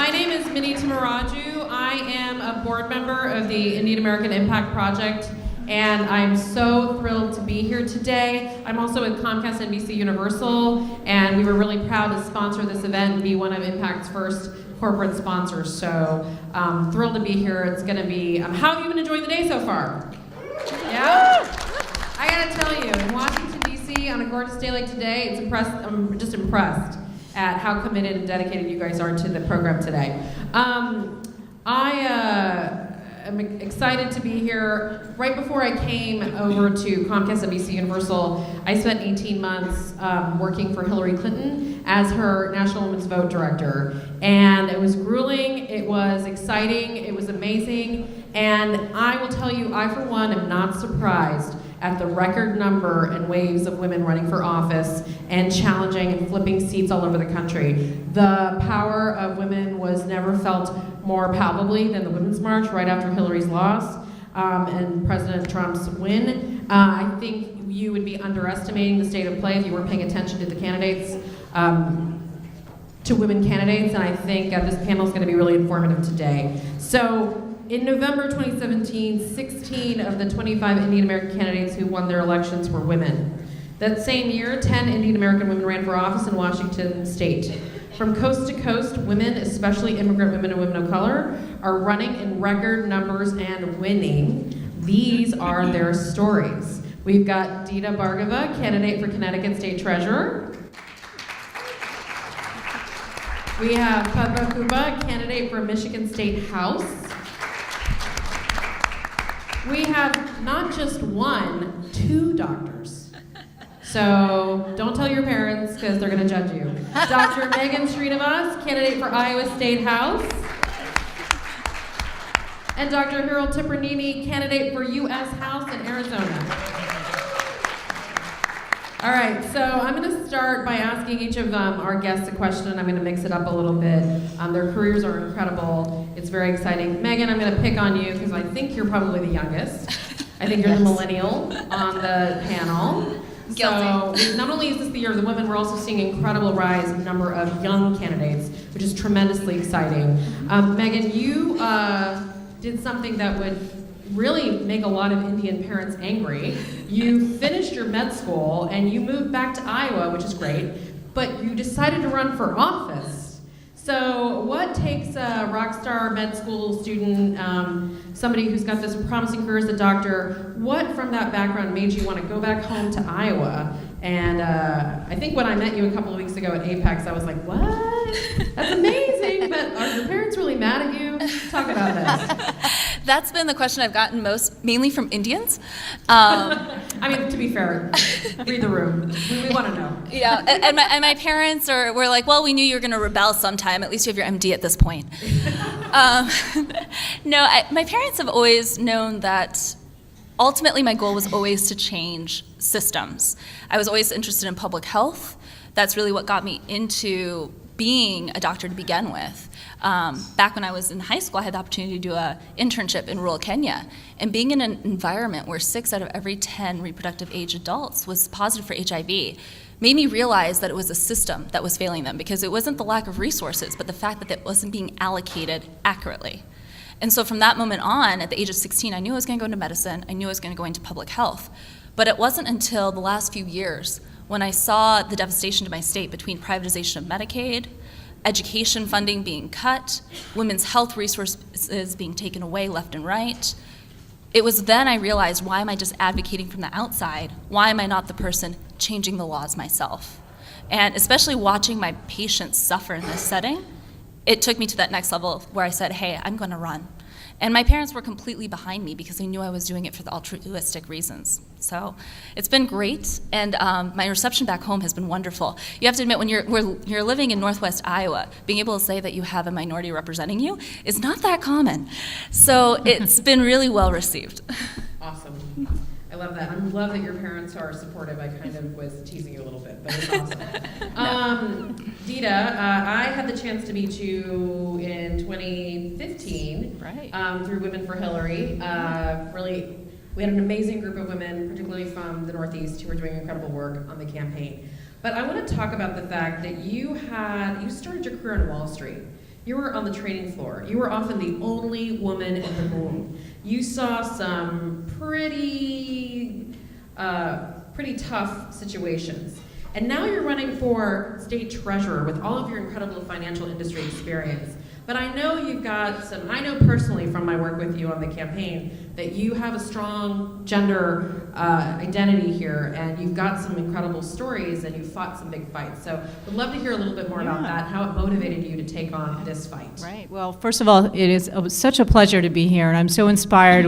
My name is Timmaraju. I am a board member of the Indian American Impact Project, and I'm so thrilled to be here today. I'm also with Comcast NBC Universal, and we were really proud to sponsor this event and be one of Impact's first corporate sponsors. So thrilled to be here. It's going to be, how have you been enjoying the day so far? Yeah? I got to tell you, in Washington, D.C., on a gorgeous day like today, I'm just impressed at how committed and dedicated you guys are to the program today. I'm excited to be here. Right before I came over to Comcast NBC Universal, I spent 18 months working for Hillary Clinton as her National Women's Vote Director. And it was grueling, it was exciting, it was amazing. And I will tell you, I for one am not surprised at the record number and waves of women running for office and challenging and flipping seats all over the country. The power of women was never felt more palpably than the Women's March right after Hillary's loss and President Trump's win. I think you would be underestimating the state of play if you weren't paying attention to the candidates, to women candidates, and I think this panel is going to be really informative today. So, in November 2017, 16 of the 25 Indian American candidates who won their elections were women. That same year, 10 Indian American women ran for office in Washington state. From coast to coast, women, especially immigrant women and women of color, are running in record numbers and winning. These are their stories. We've got Dita Bhargava, candidate for Connecticut State Treasurer. We have Padma Kuppa, candidate for Michigan State House. We have not just one, two doctors. So don't tell your parents because they're going to judge you. Dr. Megan Srinivas, candidate for Iowa State House. And Dr. Hiral Tipirneni, candidate for U.S. House in Arizona. All right, so I'm going to start by asking each of our guests a question. I'm going to mix it up a little bit. Their careers are incredible. It's very exciting. Megan, I'm going to pick on you because I think you're probably the youngest. I think you're the millennial on the panel. Guilty. So not only is this the year of the women, we're also seeing an incredible rise in number of young candidates, which is tremendously exciting. Megan, you did something that would really make a lot of Indian parents angry. You finished your med school and you moved back to Iowa, which is great, but you decided to run for office. So what takes a rock star med school student, somebody who's got this promising career as a doctor, what from that background made you want to go back home to Iowa? And I think when I met you a couple of weeks ago at Apex, I was like, what? That's amazing, but are your parents really mad at you? Talk about this. That's been the question I've gotten mainly from Indians. I mean, to be fair, read the room. We want to know. Yeah, and my parents were like, well, we knew you were going to rebel sometime. At least you have your MD at this point. No, my parents have always known that ultimately my goal was always to change systems. I was always interested in public health. That's really what got me into being a doctor to begin with. Back when I was in high school, I had the opportunity to do an internship in rural Kenya. And being in an environment where 6 out of every 10 reproductive age adults was positive for HIV made me realize that it was a system that was failing them, because it wasn't the lack of resources, but the fact that it wasn't being allocated accurately. And so from that moment on, at the age of 16, I knew I was going to go into medicine. I knew I was going to go into public health. But it wasn't until the last few years when I saw the devastation to my state between privatization of Medicaid, education funding being cut, women's health resources being taken away left and right. It was then I realized, why am I just advocating from the outside? Why am I not the person changing the laws myself? And especially watching my patients suffer in this setting, it took me to that next level where I said, hey, I'm going to run. And my parents were completely behind me because they knew I was doing it for the altruistic reasons. So it's been great, and my reception back home has been wonderful. You have to admit, when you're living in Northwest Iowa, being able to say that you have a minority representing you is not that common. So it's been really well received. Awesome. I love that. I love that your parents are supportive. I kind of was teasing you a little bit, but it's awesome. Dita, I had the chance to meet you in 2015 through Women for Hillary. Really, we had an amazing group of women, particularly from the Northeast, who were doing incredible work on the campaign. But I want to talk about the fact that you started your career on Wall Street. You were on the trading floor. You were often the only woman in the room. You saw some pretty tough situations. And now you're running for state treasurer with all of your incredible financial industry experience. But I know you've got I know personally from my work with you on the campaign that you have a strong gender identity here, and you've got some incredible stories, and you've fought some big fights. So we'd love to hear a little bit more about that, how it motivated you to take on this fight. Right. Well, first of all, it is such a pleasure to be here, and I'm so inspired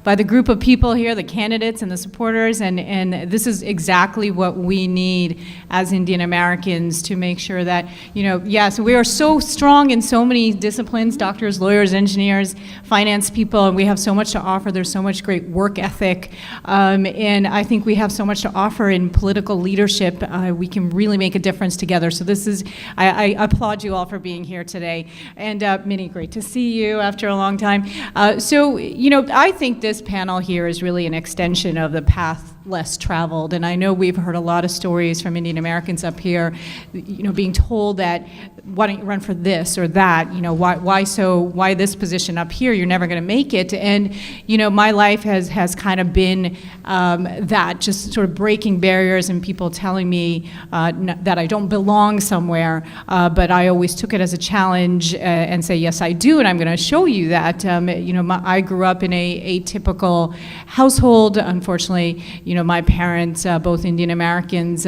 by the group of people here, the candidates and the supporters, and this is exactly what we need as Indian Americans to make sure that, yes, we are so strong in so many disciplines, doctors, lawyers, engineers, finance people, and we have so much to offer. There's so much great work ethic, and I think we have so much to offer in political leadership. We can really make a difference together. So this is, I applaud you all for being here today. And Minnie, great to see you after a long time. I think this panel here is really an extension of the path less traveled. And I know we've heard a lot of stories from Indian Americans up here, being told that, why don't you run for this or that? Why this position up here? You're never going to make it. And, my life has kind of been that, just sort of breaking barriers and people telling me that I don't belong somewhere. But I always took it as a challenge and say, yes, I do, and I'm going to show you that. I grew up in a typical household. Unfortunately, my parents, both Indian Americans,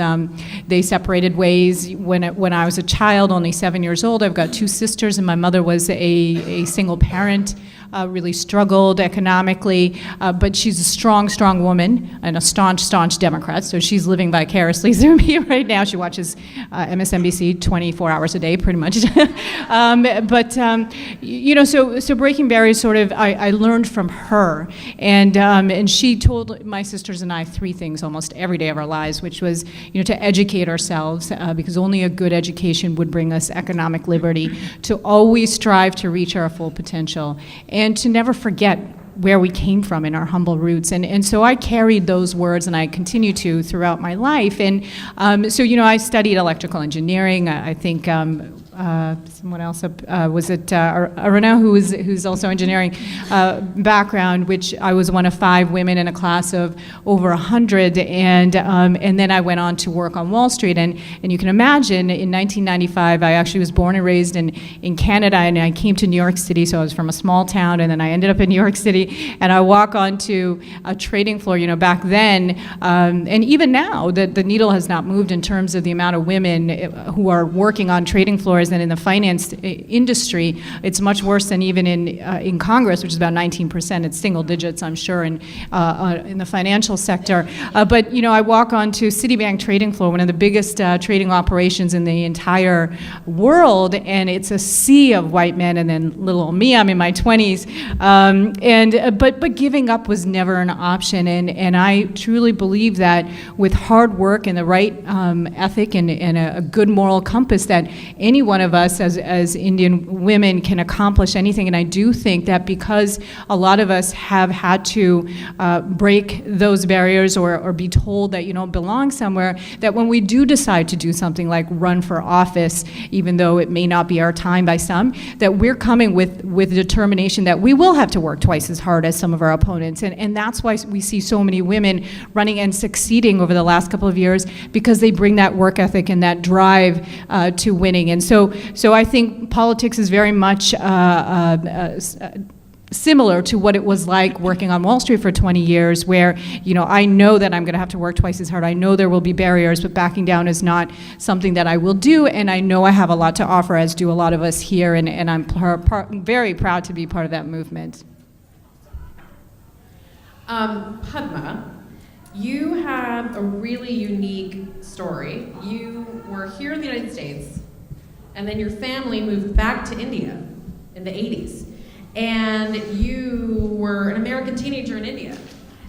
they separated ways when I was a child, only 7 years old. I've got two sisters, and my mother was a single parent. Really struggled economically, but she's a strong woman and a staunch Democrat, so she's living vicariously through me right now. She watches MSNBC 24 hours a day, pretty much. So breaking barriers, sort of, I learned from her, and she told my sisters and I three things almost every day of our lives, which was, to educate ourselves, because only a good education would bring us economic liberty, to always strive to reach our full potential, and to never forget where we came from in our humble roots. And so I carried those words, and I continue to throughout my life. And I studied electrical engineering. I think someone else was it Aruna, who's also engineering background, which I was one of 5 women in a class of over 100, and then I went on to work on Wall Street, and you can imagine in 1995 I actually was born and raised in Canada, and I came to New York City, so I was from a small town, and then I ended up in New York City, and I walk onto a trading floor. Back then, and even now, the needle has not moved in terms of the amount of women who are working on trading floors. And in the finance industry, it's much worse than even in Congress, which is about 19%. It's single digits, I'm sure, in the financial sector. But I walk onto Citibank trading floor, one of the biggest trading operations in the entire world, and it's a sea of white men, and then little old me, I'm in my 20s. But giving up was never an option, and I truly believe that with hard work and the right ethic and a good moral compass, that any one of us as Indian women can accomplish anything. And I do think that because a lot of us have had to break those barriers or be told that you don't belong somewhere, that when we do decide to do something like run for office, even though it may not be our time by some, that we're coming with determination that we will have to work twice as hard as some of our opponents. And that's why we see so many women running and succeeding over the last couple of years, because they bring that work ethic and that drive to winning. And so I think politics is very much similar to what it was like working on Wall Street for 20 years, where I know that I'm going to have to work twice as hard. I know there will be barriers, but backing down is not something that I will do, and I know I have a lot to offer, as do a lot of us here, and I'm very proud to be part of that movement. Padma, you have a really unique story. You were here in the United States, and then your family moved back to India in the 80s. And you were an American teenager in India.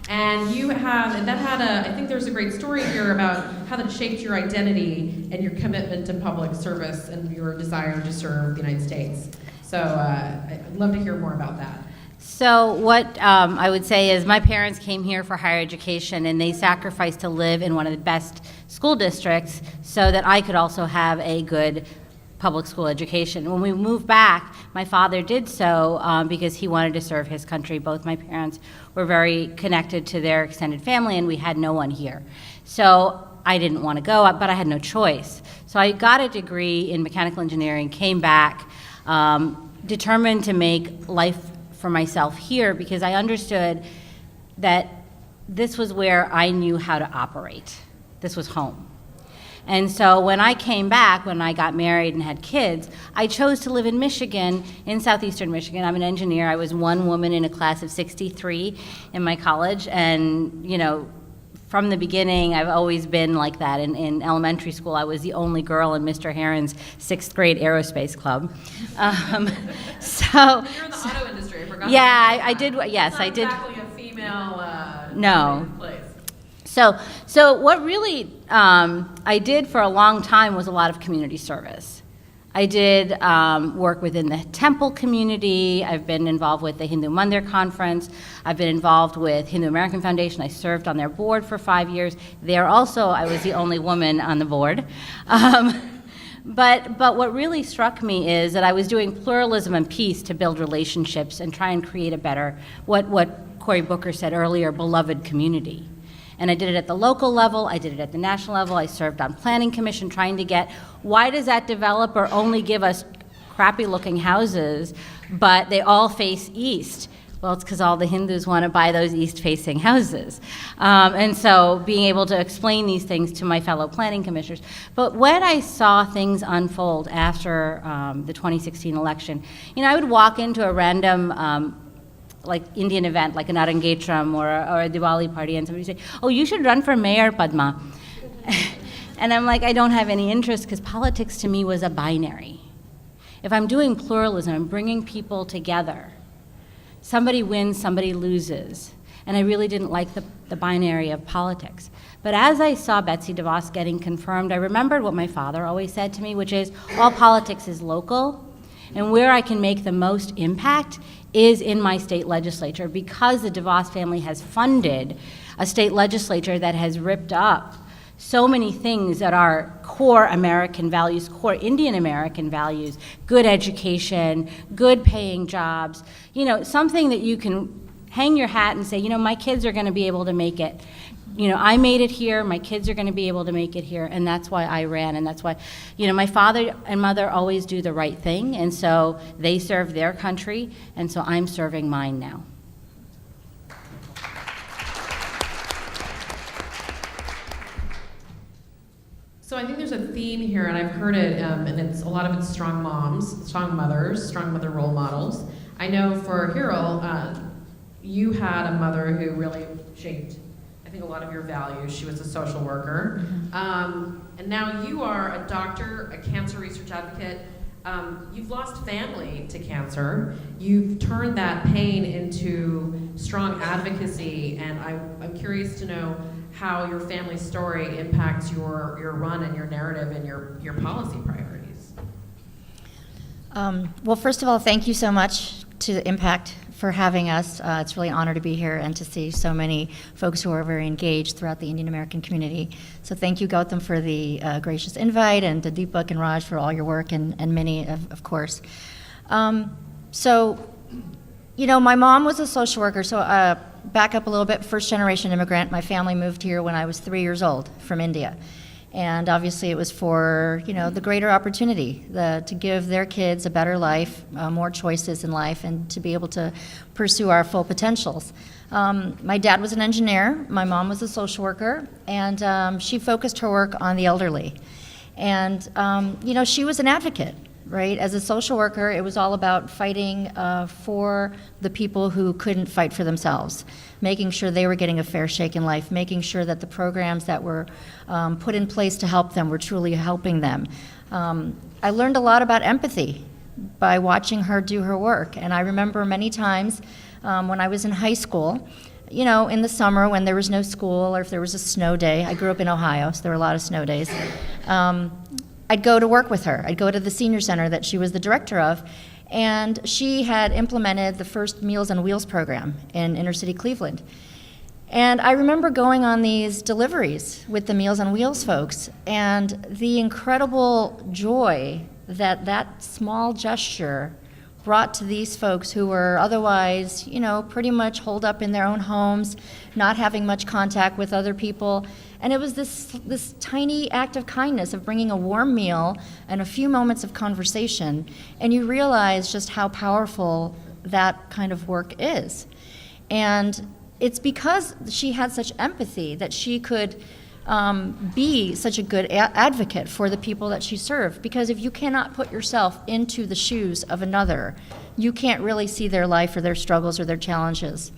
And I think there's a great story here about how that shaped your identity and your commitment to public service and your desire to serve the United States. So I'd love to hear more about that. So what I would say is my parents came here for higher education, and they sacrificed to live in one of the best school districts so that I could also have a good public school education. When we moved back, my father did so because he wanted to serve his country. Both my parents were very connected to their extended family, and we had no one here. So I didn't want to go, but I had no choice. So I got a degree in mechanical engineering, came back, determined to make life for myself here because I understood that this was where I knew how to operate. This was home. And so when I came back, when I got married and had kids, I chose to live in Michigan, in southeastern Michigan. I'm an engineer. I was one woman in a class of 63 in my college, and from the beginning, I've always been like that. In elementary school, I was the only girl in Mr. Heron's 6th grade aerospace club. You're in the auto industry, I forgot. Yeah, I did. Yes, I did. Exactly a female. No. Place. So what really I did for a long time was a lot of community service. I did work within the temple community. I've been involved with the Hindu Mandir Conference. I've been involved with Hindu American Foundation. I served on their board for 5 years. There also, I was the only woman on the board. But what really struck me is that I was doing pluralism and peace to build relationships and try and create a better, what Cory Booker said earlier, beloved community. And I did it at the local level, I did it at the national level, I served on planning commission trying to get, why does that developer only give us crappy looking houses, but they all face east? Well, it's because all the Hindus want to buy those east-facing houses. And so being able to explain these things to my fellow planning commissioners. But when I saw things unfold after the 2016 election, I would walk into a random like Indian event, like an Arangetram or a Diwali party, and somebody say, "Oh, you should run for mayor, Padma." And I'm like, I don't have any interest because politics to me was a binary. If I'm doing pluralism, I'm bringing people together. Somebody wins, somebody loses. And I really didn't like the binary of politics. But as I saw Betsy DeVos getting confirmed, I remembered what my father always said to me, which is, all politics is local, and where I can make the most impact is in my state legislature, because the DeVos family has funded a state legislature that has ripped up so many things that are core American values, core Indian American values, good education, good paying jobs, something that you can hang your hat and say, my kids are going to be able to make it. I made it here, my kids are going to be able to make it here, and that's why I ran, and that's why, my father and mother always do the right thing, and so they serve their country, and so I'm serving mine now. So I think there's a theme here, and I've heard it, and it's a lot of it's strong moms, strong mothers, strong mother role models. I know for Hiral, you had a mother who really shaped, I think, a lot of your values. She was a social worker. And now you are a doctor, a cancer research advocate. You've lost family to cancer. You've turned that pain into strong advocacy, and I'm curious to know how your family story impacts your run and your narrative and your policy priorities. Well, first of all, thank you so much to Impact for having us. It's really an honor to be here and to see so many folks who are very engaged throughout the Indian American community. So thank you, Gautam, for the gracious invite, and to Deepak and Raj for all your work, and Minnie, of course. My mom was a social worker, so back up a little bit, first-generation immigrant. My family moved here when I was 3 years old from India. And obviously it was for, the greater opportunity, to give their kids a better life, more choices in life, and to be able to pursue our full potentials. My dad was an engineer, my mom was a social worker, and she focused her work on the elderly. And, she was an advocate, right? As a social worker, it was all about fighting for the people who couldn't fight for themselves, making sure they were getting a fair shake in life, making sure that the programs that were put in place to help them were truly helping them. I learned a lot about empathy by watching her do her work. And I remember many times when I was in high school, in the summer when there was no school, or if there was a snow day. I grew up in Ohio, so there were a lot of snow days. I'd go to work with her. I'd go to the senior center that she was the director of, and she had implemented the first Meals on Wheels program in inner city Cleveland. And I remember going on these deliveries with the Meals on Wheels folks, and the incredible joy that that small gesture brought to these folks who were otherwise, pretty much holed up in their own homes, not having much contact with other people. And it was this tiny act of kindness of bringing a warm meal and a few moments of conversation, and you realize just how powerful that kind of work is. And it's because she had such empathy that she could be such a good advocate for the people that she served. Because if you cannot put yourself into the shoes of another, you can't really see their life or their struggles or their challenges.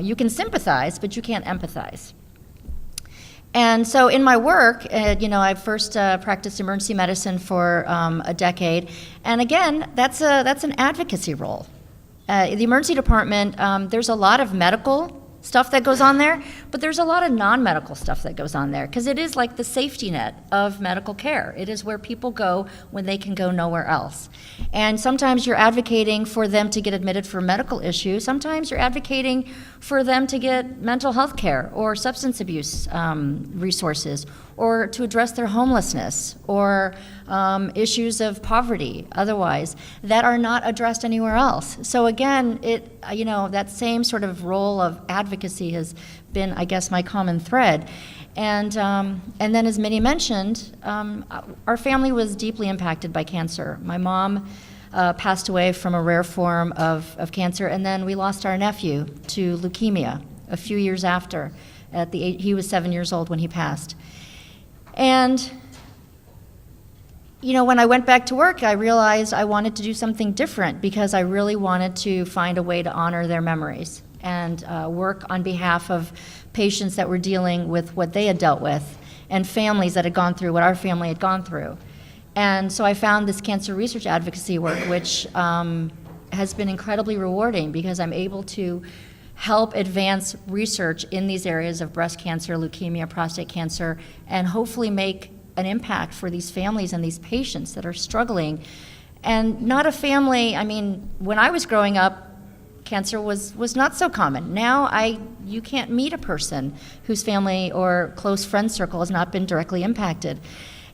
You can sympathize, but you can't empathize. And so in my work, I first practiced emergency medicine for a decade, and again, that's an advocacy role. The emergency department, there's a lot of medical stuff that goes on there, but there's a lot of non-medical stuff that goes on there, because it is like the safety net of medical care. It is where people go when they can go nowhere else. And sometimes you're advocating for them to get admitted for medical issues. Sometimes you're advocating for them to get mental health care or substance abuse resources, or to address their homelessness or issues of poverty otherwise that are not addressed anywhere else. So again, that same sort of role of advocacy has been, I guess, my common thread. And then, as Minnie mentioned, our family was deeply impacted by cancer. My mom passed away from a rare form of cancer, and then we lost our nephew to leukemia a few years after. He was 7 years old when he passed. And when I went back to work, I realized I wanted to do something different, because I really wanted to find a way to honor their memories and work on behalf of patients that were dealing with what they had dealt with, and families that had gone through what our family had gone through. And so I found this cancer research advocacy work, which has been incredibly rewarding, because I'm able to help advance research in these areas of breast cancer, leukemia, prostate cancer, and hopefully make an impact for these families and these patients that are struggling. And not a family, when I was growing up, cancer was not so common. Now you can't meet a person whose family or close friend circle has not been directly impacted.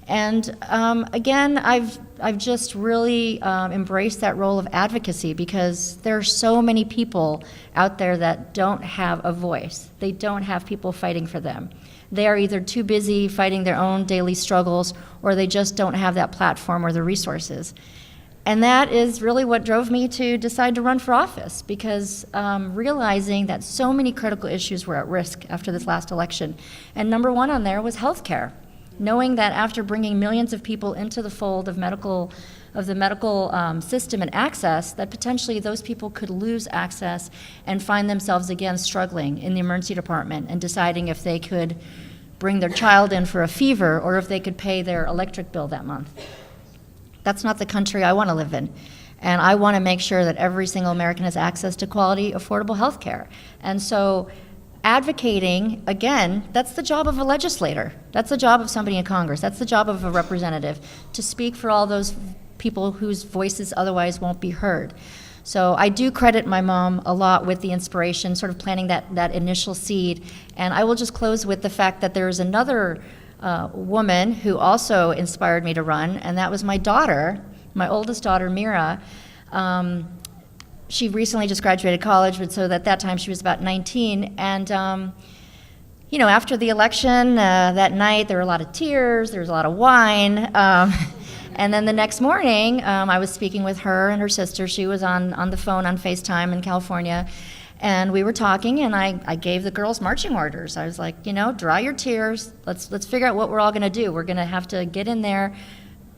And again, I've just really embraced that role of advocacy, because there are so many people out there that don't have a voice. They don't have people fighting for them. They are either too busy fighting their own daily struggles, or they just don't have that platform or the resources. And that is really what drove me to decide to run for office, because realizing that so many critical issues were at risk after this last election. And number one on there was healthcare. Knowing that after bringing millions of people into the fold of the medical system and access, that potentially those people could lose access and find themselves again struggling in the emergency department and deciding if they could bring their child in for a fever or if they could pay their electric bill that month. That's not the country I want to live in. And I want to make sure that every single American has access to quality, affordable health care. And so advocating, again, that's the job of a legislator. That's the job of somebody in Congress. That's the job of a representative, to speak for all those people whose voices otherwise won't be heard. So I do credit my mom a lot with the inspiration, sort of planting that initial seed. And I will just close with the fact that there is another woman who also inspired me to run, and that was my daughter, my oldest daughter, Mira. She recently just graduated college, but so at that time she was about 19. And, after the election that night, there were a lot of tears, there was a lot of wine. And then the next morning, I was speaking with her and her sister. She was on the phone on FaceTime in California. And we were talking, and I gave the girls marching orders. I was like, dry your tears. Let's figure out what we're all going to do. We're going to have to get in there,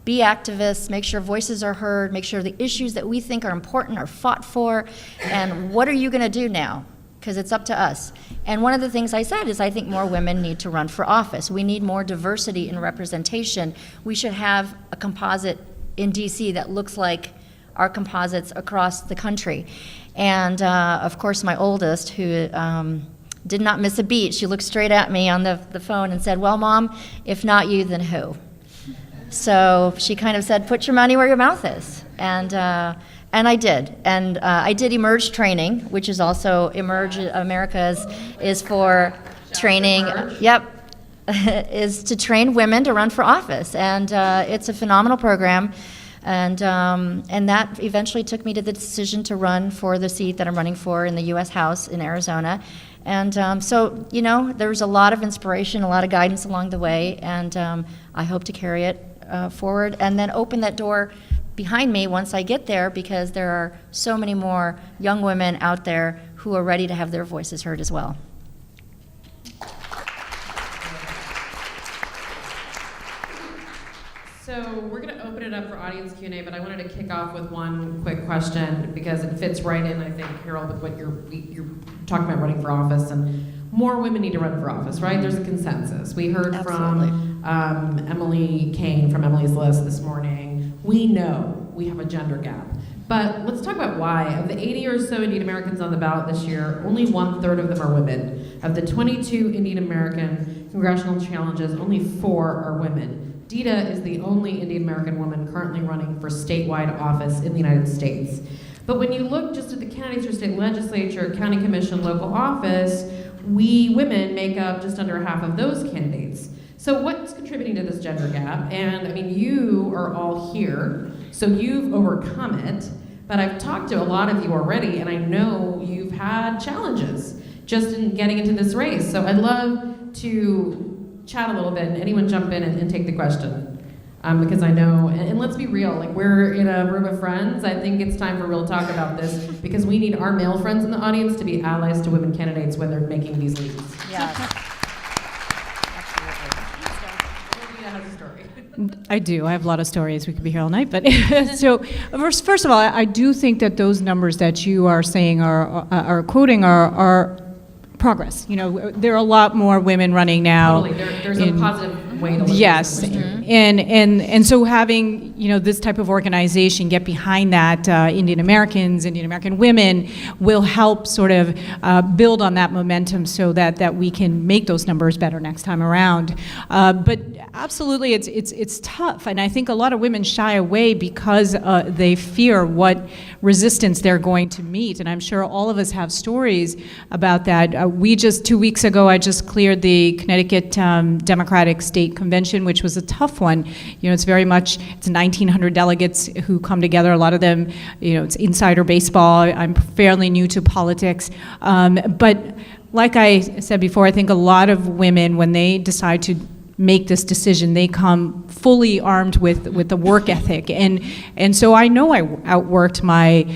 be activists, make sure voices are heard, make sure the issues that we think are important are fought for, and what are you going to do now? Because it's up to us. And one of the things I said is I think more women need to run for office. We need more diversity in representation. We should have a composite in DC that looks like our composites across the country. And of course, my oldest, who did not miss a beat, she looked straight at me on the phone and said, "Well, Mom, if not you, then who?" So she kind of said, "Put your money where your mouth is." And I did. And I did Emerge training, which is also Emerge America is for training. Yep. Is to train women to run for office. And it's a phenomenal program. And that eventually took me to the decision to run for the seat that I'm running for in the U.S. House in Arizona. And so, there's a lot of inspiration, a lot of guidance along the way, and I hope to carry it forward and then open that door behind me once I get there, because there are so many more young women out there who are ready to have their voices heard as well. So we're going to open it up for audience Q&A, but I wanted to kick off with one quick question because it fits right in, I think, Hiral, with what you're talking about running for office, and more women need to run for office, right? There's a consensus. We heard from Emily Kane from Emily's List this morning. We know we have a gender gap. But let's talk about why. Of the 80 or so Indian Americans on the ballot this year, only 1/3 of them are women. Of the 22 Indian American congressional challenges, only 4 are women. Dita is the only Indian American woman currently running for statewide office in the United States. But when you look just at the candidates for state legislature, county commission, local office, we women make up just under half of those candidates. So what's contributing to this gender gap? And I mean, you are all here, so you've overcome it, but I've talked to a lot of you already, and I know you've had challenges just in getting into this race. So I'd love to chat a little bit, and anyone jump in and take the question. Because I know, and let's be real, like we're in a room of friends. I think it's time for real talk about this, because we need our male friends in the audience to be allies to women candidates when they're making these leads. Yes. I do. I have a lot of stories. We could be here all night. But so, first of all, I do think that those numbers that you are saying are quoting are progress. There are a lot more women running now. Totally. There's a positive way to look yes, at this. and so having this type of organization get behind that, Indian Americans, Indian American women, will help sort of build on that momentum so that we can make those numbers better next time around. But absolutely, it's tough, and I think a lot of women shy away because they fear what resistance they're going to meet, and I'm sure all of us have stories about that. We just 2 weeks ago, I just cleared the Connecticut Democratic State Convention, which was a tough one. It's very much, it's 1,900 delegates who come together. A lot of them, it's insider baseball. I'm fairly new to politics. But like I said before, I think a lot of women, when they decide to make this decision, they come fully armed with the work ethic, and so I know I outworked my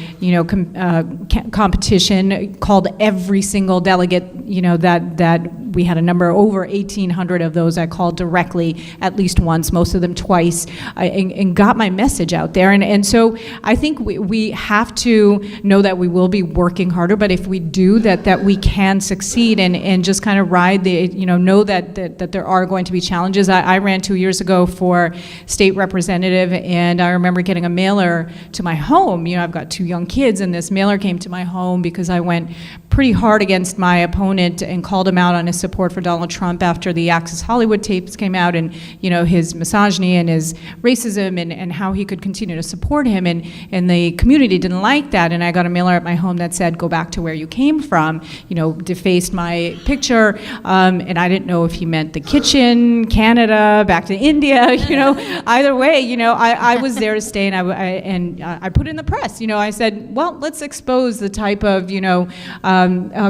competition. Called every single delegate that we had a number over 1,800 of those I called directly at least once, most of them twice, and got my message out there, and so I think we have to know that we will be working harder, but if we do that we can succeed and just kind of ride the know that there are going to be challenges. I ran 2 years ago for state representative, and I remember getting a mailer to my home. I've got 2 young kids, and this mailer came to my home because I went pretty hard against my opponent and called him out on his support for Donald Trump after the Access Hollywood tapes came out, and his misogyny and his racism and how he could continue to support him, and the community didn't like that, and I got a mailer at my home that said, "Go back to where you came from," defaced my picture, and I didn't know if he meant the kitchen, Canada, back to India, either way, I was there to stay, and I put it in the press. I said, well, let's expose the type of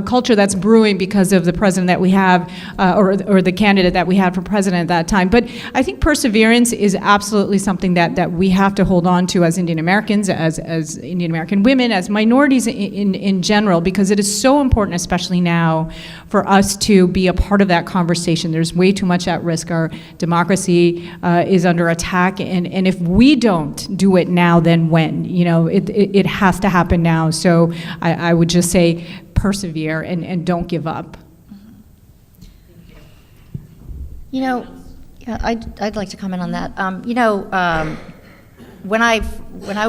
culture that's brewing because of the president that we have, or the candidate that we had for president at that time. But I think perseverance is absolutely something that we have to hold on to as Indian Americans, as Indian American women, as minorities in general, because it is so important, especially now, for us to be a part of that conversation. There's way too much at risk. Our democracy is under attack, and if we don't do it now, then when? It has to happen now. So I would just say persevere and don't give up. I'd like to comment on that. When I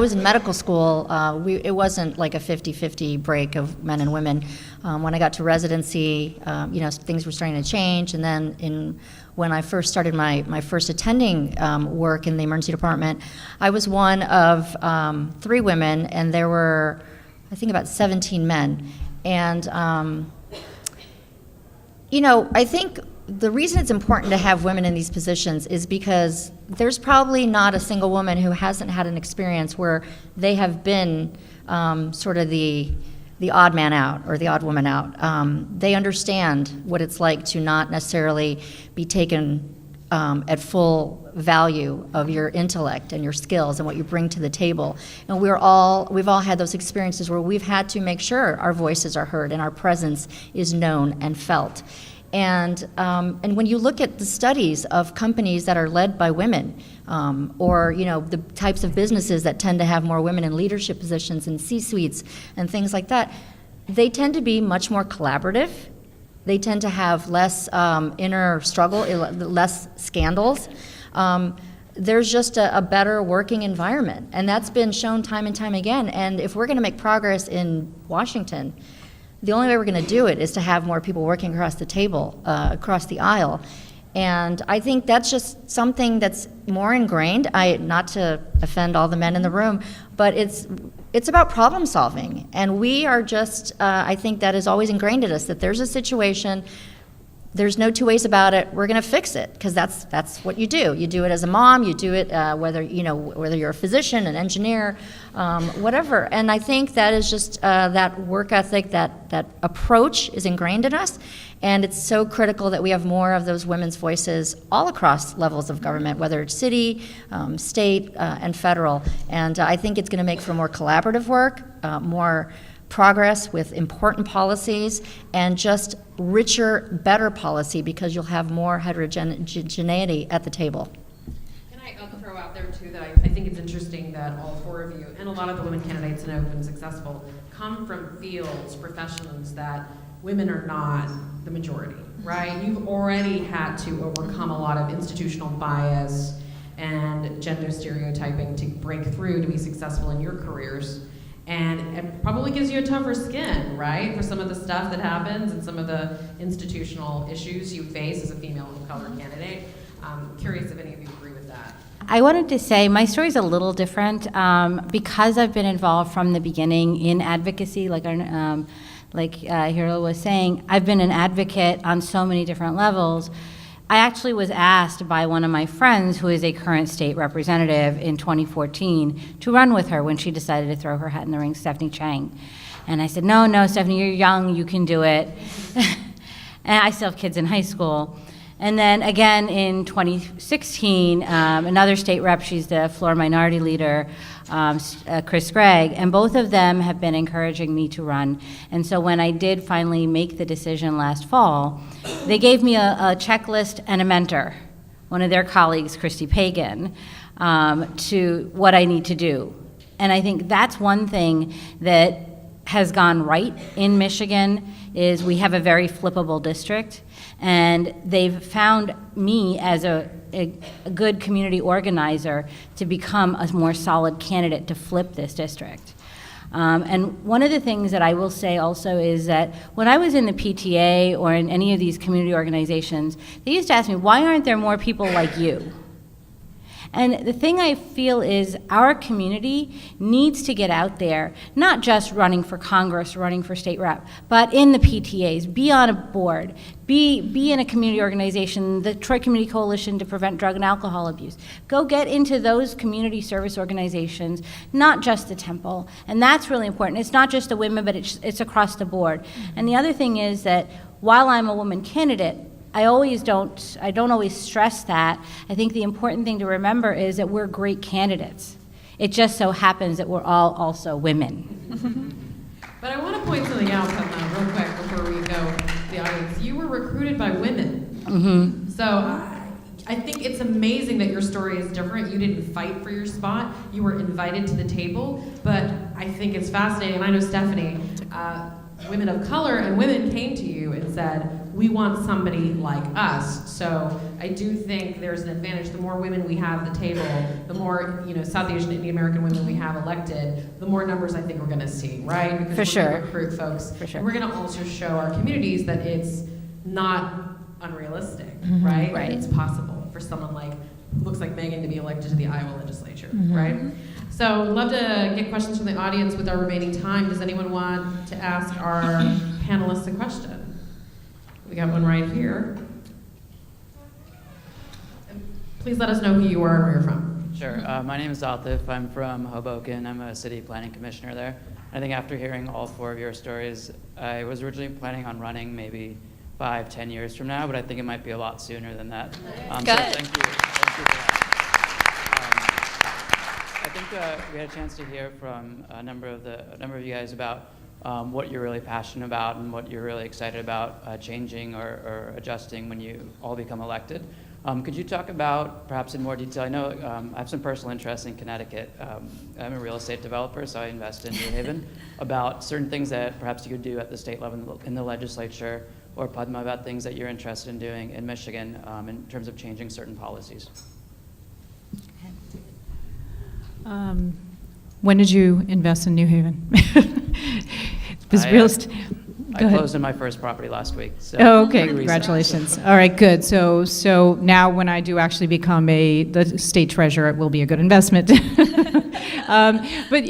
was in medical school, it wasn't like a 50-50 break of men and women. When I got to residency, things were starting to change, and then when I first started my first attending work in the emergency department, I was one of 3 women, and there were, I think, about 17 men. And I think the reason it's important to have women in these positions is because there's probably not a single woman who hasn't had an experience where they have been sort of the odd man out or the odd woman out. They understand what it's like to not necessarily be taken at full value of your intellect and your skills and what you bring to the table. And we've all had those experiences where we've had to make sure our voices are heard and our presence is known and felt. And when you look at the studies of companies that are led by women, or the types of businesses that tend to have more women in leadership positions and C-suites and things like that, they tend to be much more collaborative. They tend to have less inner struggle, less scandals. There's just a better working environment, and that's been shown time and time again. And if we're going to make progress in Washington, the only way we're going to do it is to have more people working across the table, across the aisle. And I think that's just something that's more ingrained. Not to offend all the men in the room, but it's about problem solving. And we are just, I think that is always ingrained in us, that there's a situation, there's no two ways about it, we're going to fix it, because that's what you do. You do it as a mom, you do it whether you're a physician, an engineer, whatever. And I think that is just that work ethic, that approach is ingrained in us. And it's so critical that we have more of those women's voices all across levels of government, whether it's city, state, and federal. And I think it's going to make for more collaborative work, more progress with important policies, and just richer, better policy, because you'll have more heterogeneity at the table. Can I throw out there too that I think it's interesting that all four of you, and a lot of the women candidates that have been successful, come from fields, professions that women are not the majority, right? You've already had to overcome a lot of institutional bias and gender stereotyping to break through to be successful in your careers. And it probably gives you a tougher skin, right? For some of the stuff that happens and some of the institutional issues you face as a female of color candidate. I'm curious if any of you agree with that. I wanted to say my story is a little different because I've been involved from the beginning in advocacy, like Hiral was saying. I've been an advocate on so many different levels. I actually was asked by one of my friends, who is a current state representative, in 2014 to run with her when she decided to throw her hat in the ring, Stephanie Chang. And I said, no, Stephanie, you're young, you can do it. And I still have kids in high school. And then again in 2016, another state rep, she's the floor minority leader, Chris Gregg, and both of them have been encouraging me to run. And so when I did finally make the decision last fall, they gave me a checklist and a mentor, one of their colleagues, Christy Pagan, to what I need to do. And I think that's one thing that has gone right in Michigan, is we have a very flippable district. And they've found me as a good community organizer to become a more solid candidate to flip this district. And one of the things that I will say also is that when I was in the PTA or in any of these community organizations, they used to ask me, why aren't there more people like you? And the thing I feel is our community needs to get out there, not just running for Congress, running for state rep, but in the PTAs, be on a board, be in a community organization, the Troy Community Coalition to Prevent Drug and Alcohol Abuse. Go get into those community service organizations, not just the Temple. And that's really important. It's not just the women, but it's across the board. And the other thing is that while I'm a woman candidate, I don't always stress that. I think the important thing to remember is that we're great candidates. It just so happens that we're all also women. But I want to point something out, Padma, real quick before we go to the audience. You were recruited by women. Mm-hmm. So I think it's amazing that your story is different. You didn't fight for your spot. You were invited to the table. But I think it's fascinating, and I know Stephanie, women of color and women came to you and said, we want somebody like us. So I do think there's an advantage. The more women we have at the table, the more South Asian, Indian American women we have elected, the more numbers I think we're going to see, right? Because For sure. We're going to recruit folks. For sure. And we're going to also show our communities that it's not unrealistic, Mm-hmm. right? Right. It's possible for someone looks like Megan to be elected to the Iowa legislature, right? So I'd love to get questions from the audience with our remaining time. Does anyone want to ask our panelists a question? We got one right here. Please let us know who you are and where you're from. Sure. My name is Atif. I'm from Hoboken. I'm a city planning commissioner there. I think after hearing all 4 of your stories, I was originally planning on running maybe 5-10 years from now, but I think it might be a lot sooner than that. So Good. thank you for that. I think we had a chance to hear from a number of you guys about what you're really passionate about and what you're really excited about changing or adjusting when you all become elected. Could you talk about, perhaps in more detail, I know I have some personal interest in Connecticut. I'm a real estate developer, so I invest in New Haven, about certain things that perhaps you could do at the state level in the legislature, or Padma, about things that you're interested in doing in Michigan in terms of changing certain policies. When did you invest in New Haven? Was I, real estate. I closed on my first property last week. So Oh, okay. pretty recent. Congratulations. All right, good. So now when I do actually become the state treasurer, it will be a good investment. But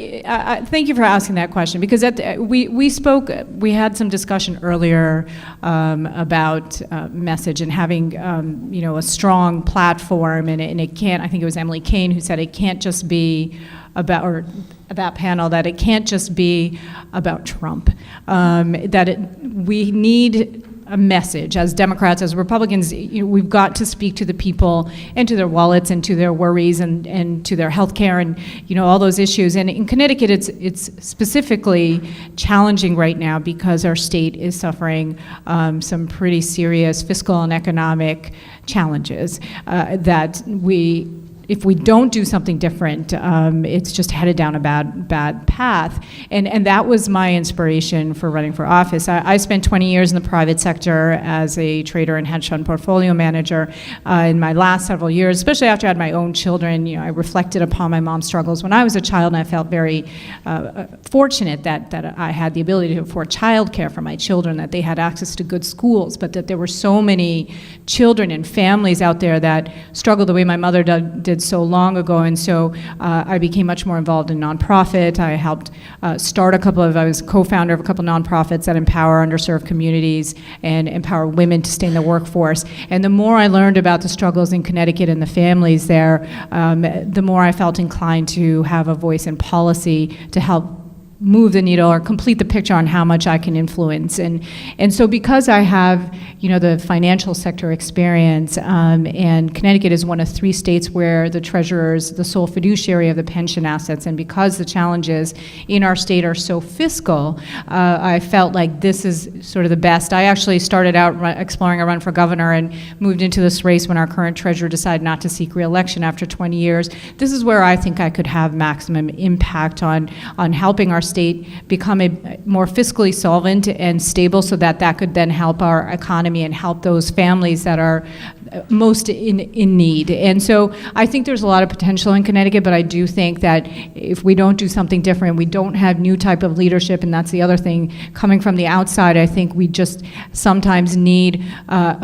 thank you for asking that question, because we had some discussion earlier about message and having a strong platform, and it can't. I think it was Emily Kane who said it can't just be about, or that panel, that it can't just be about Trump. We need a message as Democrats, as Republicans. We've got to speak to the people and to their wallets and to their worries and to their health care and all those issues. And in Connecticut, it's specifically challenging right now because our state is suffering some pretty serious fiscal and economic challenges that if we don't do something different, it's just headed down a bad path. And that was my inspiration for running for office. I spent 20 years in the private sector as a trader and hedge fund portfolio manager. In my last several years, especially after I had my own children, I reflected upon my mom's struggles when I was a child, and I felt very fortunate that I had the ability to afford childcare for my children, that they had access to good schools, but that there were so many children and families out there that struggled the way my mother did so long ago. And so I became much more involved in nonprofit. I helped I was co-founder of a couple nonprofits that empower underserved communities and empower women to stay in the workforce. And the more I learned about the struggles in Connecticut and the families there, the more I felt inclined to have a voice in policy to help move the needle or complete the picture on how much I can influence. And so because I have, the financial sector experience, and Connecticut is one of 3 states where the treasurer is the sole fiduciary of the pension assets, and because the challenges in our state are so fiscal, I felt like this is sort of the best. I actually started out exploring a run for governor and moved into this race when our current treasurer decided not to seek re-election after 20 years. This is where I think I could have maximum impact on helping our state become a more fiscally solvent and stable, so that could then help our economy and help those families that are most in need. And so I think there's a lot of potential in Connecticut, but I do think that if we don't do something different, we don't have new type of leadership, and that's the other thing, coming from the outside, I think we just sometimes need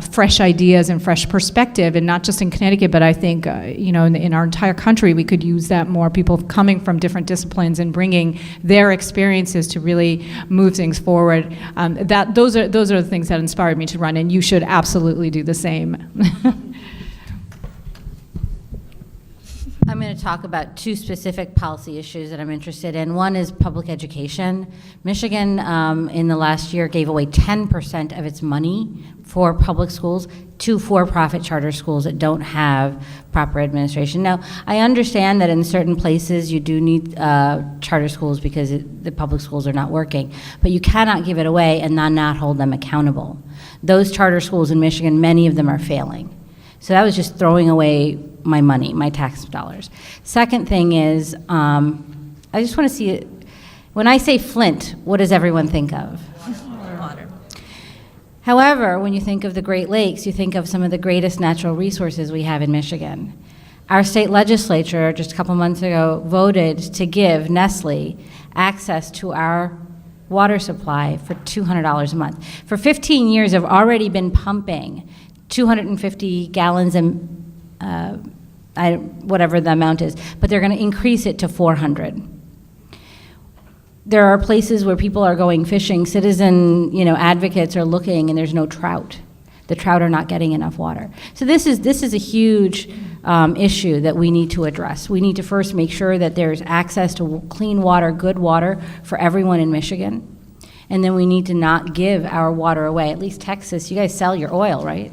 fresh ideas and fresh perspective, and not just in Connecticut, but I think in our entire country we could use that more, people coming from different disciplines and bringing their experiences to really move things forward. Those are the things that inspired me to run, and you should absolutely do the same. I'm going to talk about 2 specific policy issues that I'm interested in. One is public education. Michigan, in the last year, gave away 10% of its money for public schools to for-profit charter schools that don't have proper administration. Now, I understand that in certain places you do need charter schools because the public schools are not working, but you cannot give it away and not hold them accountable. Those charter schools in Michigan, many of them are failing. So that was just throwing away my money, my tax dollars. Second thing is, I just want to see it. When I say Flint, what does everyone think of? Water. However, when you think of the Great Lakes, you think of some of the greatest natural resources we have in Michigan. Our state legislature, just a couple months ago, voted to give Nestle access to our water supply for $200 a month. For 15 years, I've already been pumping 250 gallons and whatever the amount is, but they're going to increase it to 400. There are places where people are going fishing. Citizen, advocates are looking, and there's no trout. The trout are not getting enough water. So this is a huge issue that we need to address. We need to first make sure that there's access to clean water, good water for everyone in Michigan. And then we need to not give our water away. At least Texas, you guys sell your oil, right?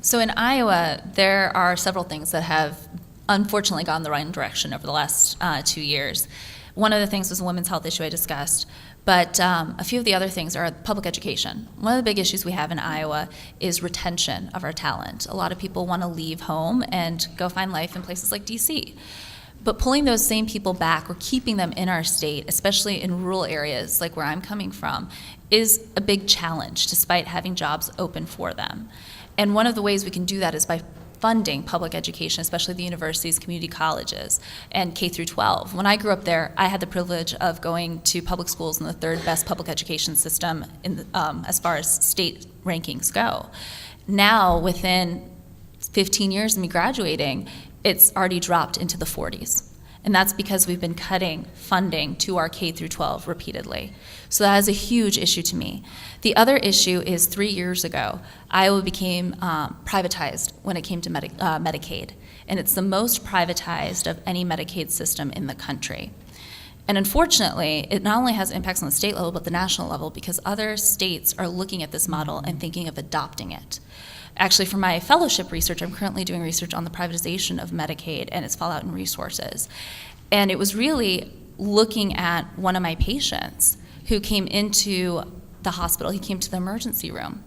So in Iowa, there are several things that have unfortunately gone the right direction over the last 2 years. One of the things was the women's health issue I discussed, but a few of the other things are public education. One of the big issues we have in Iowa is retention of our talent. A lot of people want to leave home and go find life in places like DC. But pulling those same people back or keeping them in our state, especially in rural areas like where I'm coming from, is a big challenge despite having jobs open for them. And one of the ways we can do that is by funding public education, especially the universities, community colleges, and K through 12. When I grew up there, I had the privilege of going to public schools in the third best public education system as far as state rankings go. Now, within 15 years of me graduating, it's already dropped into the 40s. And that's because we've been cutting funding to our K through 12 repeatedly. So that is a huge issue to me. The other issue is 3 years ago, Iowa became privatized when it came to Medicaid. And it's the most privatized of any Medicaid system in the country. And unfortunately, it not only has impacts on the state level, but the national level, because other states are looking at this model and thinking of adopting it. Actually, for my fellowship research, I'm currently doing research on the privatization of Medicaid and its fallout and resources. And it was really looking at one of my patients who came into the hospital. He came to the emergency room.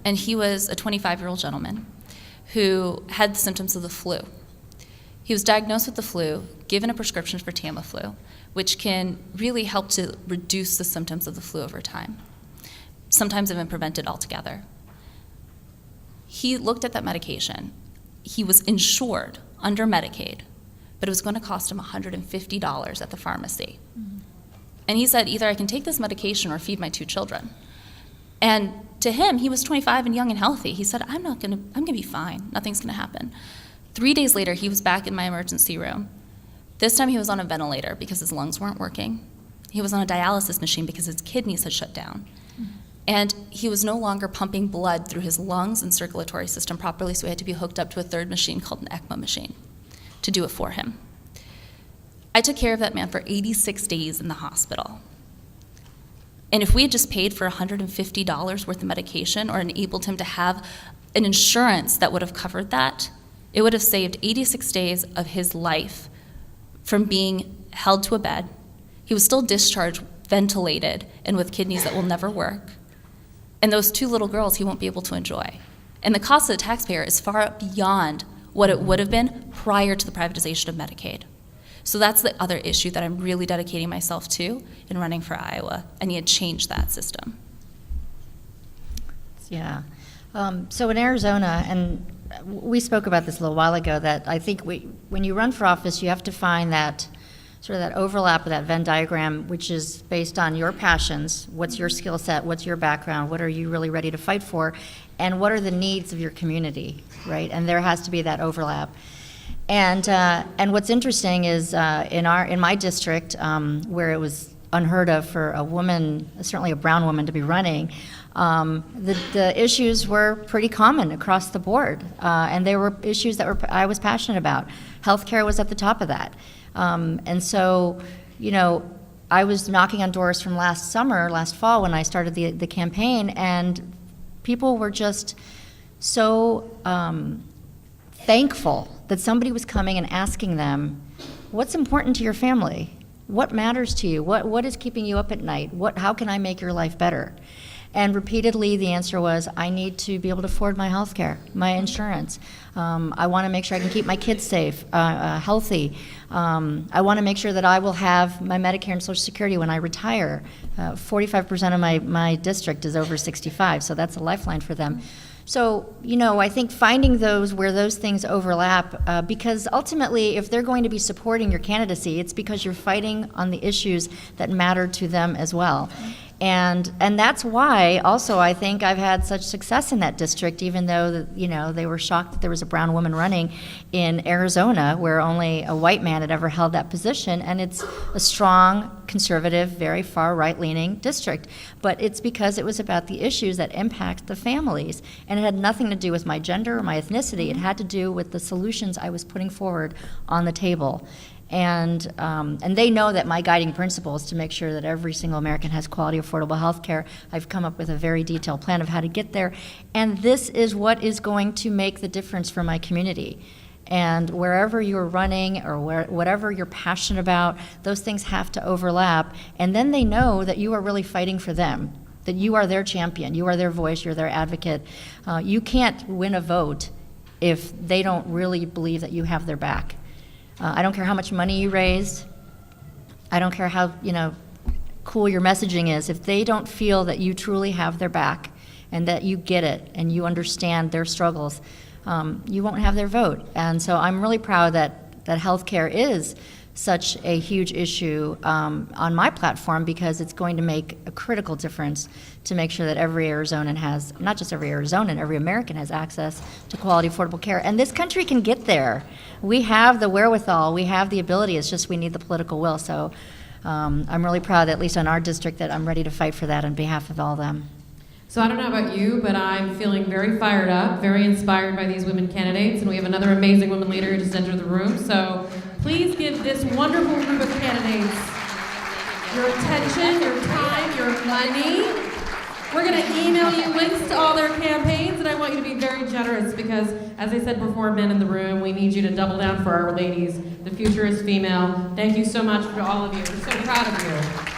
And he was a 25-year-old gentleman who had the symptoms of the flu. He was diagnosed with the flu, given a prescription for Tamiflu, which can really help to reduce the symptoms of the flu over time. Sometimes even prevent it altogether. He looked at that medication. He was insured under Medicaid, but it was going to cost him $150 at the pharmacy. Mm-hmm. And he said, either I can take this medication or feed my 2 children. And to him, he was 25 and young and healthy. He said, I'm going to be fine. Nothing's going to happen. 3 days later, he was back in my emergency room. This time he was on a ventilator because his lungs weren't working. He was on a dialysis machine because his kidneys had shut down. Mm-hmm. And he was no longer pumping blood through his lungs and circulatory system properly, so he had to be hooked up to a third machine called an ECMO machine to do it for him. I took care of that man for 86 days in the hospital. And if we had just paid for $150 worth of medication or enabled him to have an insurance that would have covered that, it would have saved 86 days of his life from being held to a bed. He was still discharged, ventilated, and with kidneys that will never work. And those 2 little girls he won't be able to enjoy. And the cost to the taxpayer is far beyond what it would have been prior to the privatization of Medicaid. So that's the other issue that I'm really dedicating myself to in running for Iowa. I need to change that system. Yeah. So in Arizona, and we spoke about this a little while ago, that I think when you run for office, you have to find that sort of that overlap of that Venn diagram, which is based on your passions. What's your skill set? What's your background? What are you really ready to fight for? And what are the needs of your community, right? And there has to be that overlap. And what's interesting is in my district, where it was unheard of for a woman, certainly a brown woman, to be running, the issues were pretty common across the board, and they were issues that I was passionate about. Healthcare was at the top of that. And so, I was knocking on doors from last fall when I started the campaign, and people were just so thankful that somebody was coming and asking them, what's important to your family? What matters to you? What is keeping you up at night? How can I make your life better? And repeatedly, the answer was, I need to be able to afford my health care, my insurance. I want to make sure I can keep my kids safe, healthy. I want to make sure that I will have my Medicare and Social Security when I retire. 45% of my district is over 65, so that's a lifeline for them. So, I think finding where those things overlap, because ultimately, if they're going to be supporting your candidacy, it's because you're fighting on the issues that matter to them as well. And that's why also I think I've had such success in that district, even though they were shocked that there was a brown woman running in Arizona, where only a white man had ever held that position, and it's a strong, conservative, very far right-leaning district. But it's because it was about the issues that impact the families, and it had nothing to do with my gender or my ethnicity. It had to do with the solutions I was putting forward on the table. And they know that my guiding principle is to make sure that every single American has quality, affordable health care. I've come up with a very detailed plan of how to get there. And this is what is going to make the difference for my community. And wherever you're running or whatever you're passionate about, those things have to overlap. And then they know that you are really fighting for them, that you are their champion, you are their voice, you're their advocate. You can't win a vote if they don't really believe that you have their back. I don't care how much money you raise. I don't care how cool your messaging is. If they don't feel that you truly have their back and that you get it and you understand their struggles, you won't have their vote. And so I'm really proud that healthcare is such a huge issue on my platform, because it's going to make a critical difference to make sure that every Arizonan has, not just every Arizonan, every American has access to quality, affordable care. And this country can get there. We have the wherewithal, we have the ability, it's just we need the political will. So I'm really proud, at least in our district, that I'm ready to fight for that on behalf of all of them. So I don't know about you, but I'm feeling very fired up, very inspired by these women candidates, and we have another amazing woman leader who just entered the room. So please give this wonderful group of candidates your attention, your time, your money. We're going to email you links to all their campaigns, and I want you to be very generous because, as I said before, men in the room, we need you to double down for our ladies. The future is female. Thank you so much for all of you. We're so proud of you.